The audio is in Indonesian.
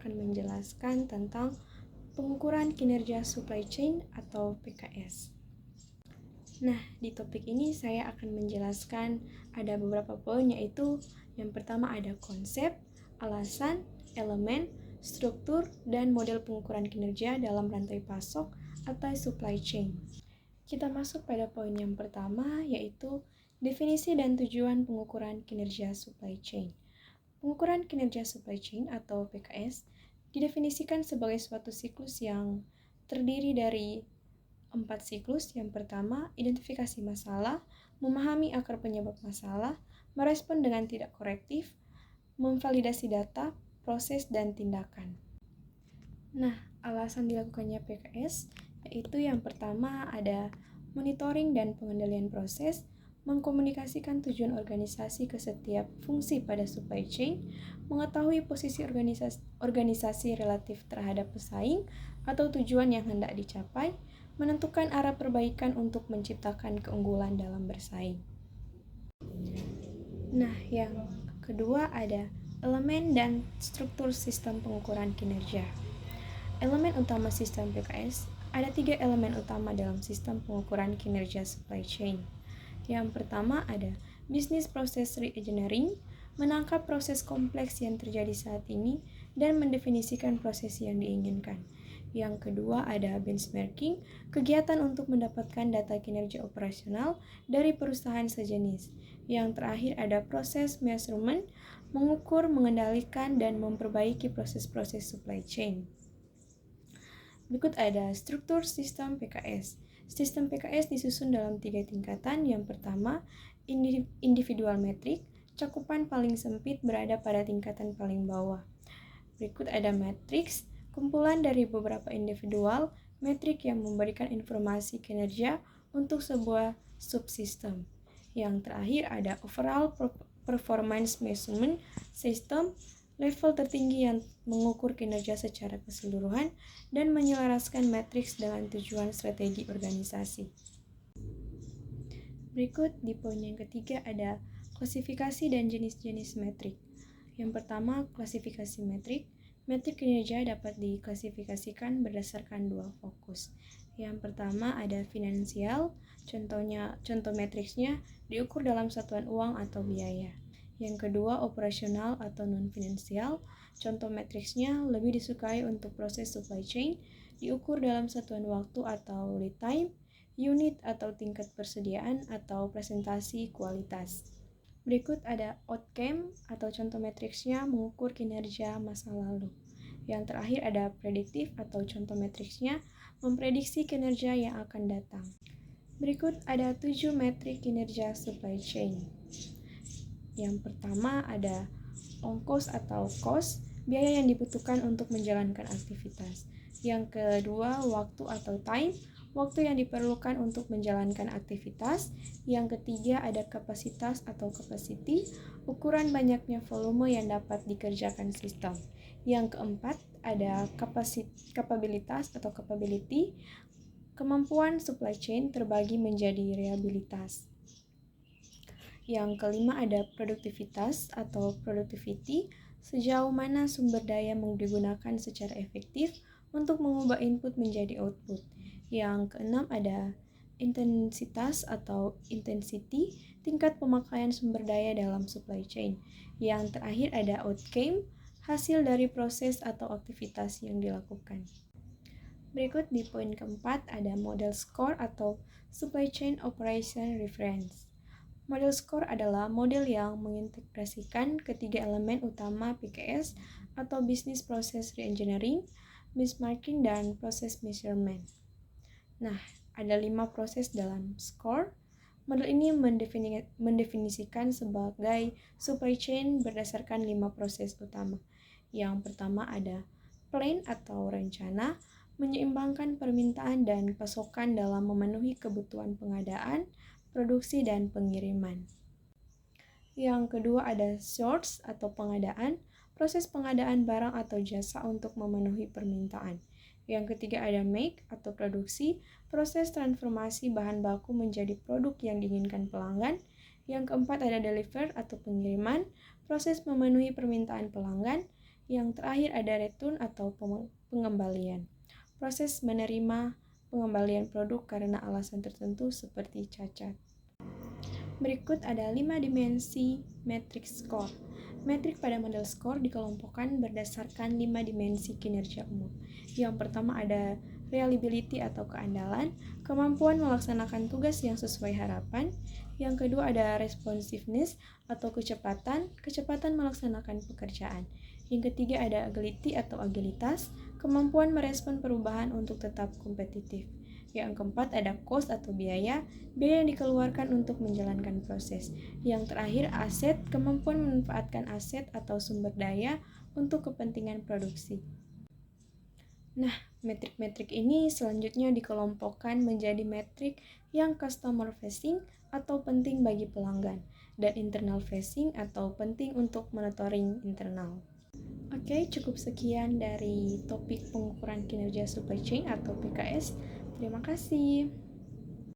akan menjelaskan tentang pengukuran kinerja supply chain atau PKS. Nah, di topik ini saya akan menjelaskan ada beberapa poin, yaitu yang pertama ada konsep, alasan, elemen, struktur, dan model pengukuran kinerja dalam rantai pasok atau supply chain. Kita masuk pada poin yang pertama, yaitu definisi dan tujuan pengukuran kinerja supply chain. Pengukuran kinerja supply chain atau PKS didefinisikan sebagai suatu siklus yang terdiri dari 4 siklus. Yang pertama, identifikasi masalah, memahami akar penyebab masalah, merespon dengan tidak korektif, memvalidasi data, proses, dan tindakan. Nah, alasan dilakukannya PKS yaitu yang pertama ada monitoring dan pengendalian proses, mengkomunikasikan tujuan organisasi ke setiap fungsi pada supply chain, mengetahui posisi organisasi relatif terhadap pesaing atau tujuan yang hendak dicapai, menentukan arah perbaikan untuk menciptakan keunggulan dalam bersaing. Nah, yang kedua ada elemen dan struktur sistem pengukuran kinerja. Elemen utama sistem PKS, ada 3 elemen utama dalam sistem pengukuran kinerja supply chain. Yang pertama ada business process reengineering, menangkap proses kompleks yang terjadi saat ini dan mendefinisikan proses yang diinginkan. Yang kedua ada benchmarking, kegiatan untuk mendapatkan data kinerja operasional dari perusahaan sejenis. Yang terakhir ada proses measurement, mengukur, mengendalikan, dan memperbaiki proses-proses supply chain. Berikut ada struktur sistem PKS. Sistem PKS disusun dalam 3 tingkatan. Yang pertama, individual metrik, cakupan paling sempit berada pada tingkatan paling bawah. Berikut ada matriks, kumpulan dari beberapa individual metrik yang memberikan informasi kinerja untuk sebuah subsistem. Yang terakhir ada overall performance measurement system, level tertinggi yang mengukur kinerja secara keseluruhan dan menyelaraskan matriks dengan tujuan strategi organisasi. Berikut di poin yang ketiga ada klasifikasi dan jenis-jenis metrik. Yang pertama, klasifikasi metrik. Metrik kinerja dapat diklasifikasikan berdasarkan 2 fokus. Yang pertama ada finansial, contoh matriksnya diukur dalam satuan uang atau biaya. Yang kedua operasional atau non-finansial, contoh matriksnya lebih disukai untuk proses supply chain, diukur dalam satuan waktu atau lead time, unit atau tingkat persediaan atau presentasi kualitas. Berikut ada outcome atau contoh matriksnya mengukur kinerja masa lalu. Yang terakhir ada prediktif atau contoh matriksnya memprediksi kinerja yang akan datang. Berikut ada 7 metrik kinerja supply chain. Yang pertama ada ongkos atau cost, biaya yang dibutuhkan untuk menjalankan aktivitas. Yang kedua waktu atau time, waktu yang diperlukan untuk menjalankan aktivitas. Yang ketiga ada kapasitas atau capacity, ukuran banyaknya volume yang dapat dikerjakan sistem. Yang keempat ada kapabilitas atau capability, kemampuan supply chain terbagi menjadi reliabilitas. Yang kelima ada produktivitas atau productivity, sejauh mana sumber daya mau digunakan secara efektif untuk mengubah input menjadi output. Yang keenam ada intensitas atau intensity, tingkat pemakaian sumber daya dalam supply chain. Yang terakhir ada outcome, hasil dari proses atau aktivitas yang dilakukan. Berikut di poin keempat ada model score atau supply chain operation reference. Model score adalah model yang mengintegrasikan ketiga elemen utama PKS atau business process reengineering, benchmarking, dan proses measurement. Nah, ada 5 proses dalam score. Model ini mendefinisikan sebagai supply chain berdasarkan 5 proses utama. Yang pertama ada plan atau rencana, menyeimbangkan permintaan dan pasokan dalam memenuhi kebutuhan pengadaan, produksi, dan pengiriman. Yang kedua ada source atau pengadaan, proses pengadaan barang atau jasa untuk memenuhi permintaan. Yang ketiga ada make atau produksi, proses transformasi bahan baku menjadi produk yang diinginkan pelanggan. Yang keempat ada deliver atau pengiriman, proses memenuhi permintaan pelanggan. Yang terakhir ada return atau pengembalian. Proses menerima pengembalian produk karena alasan tertentu seperti cacat. Berikut ada 5 dimensi matrix score. Metrik pada model skor dikelompokkan berdasarkan 5 dimensi kinerja umum. Yang pertama ada reliability atau keandalan, kemampuan melaksanakan tugas yang sesuai harapan. Yang kedua ada responsiveness atau kecepatan melaksanakan pekerjaan. Yang ketiga ada agility atau agilitas, kemampuan merespon perubahan untuk tetap kompetitif. Yang keempat ada cost atau biaya yang dikeluarkan untuk menjalankan proses. Yang terakhir aset, kemampuan memanfaatkan aset atau sumber daya untuk kepentingan produksi. Nah, metrik-metrik ini selanjutnya dikelompokkan menjadi metrik yang customer facing atau penting bagi pelanggan, dan internal facing atau penting untuk monitoring internal. Oke, cukup sekian dari topik pengukuran kinerja supply chain atau PKS. Terima kasih.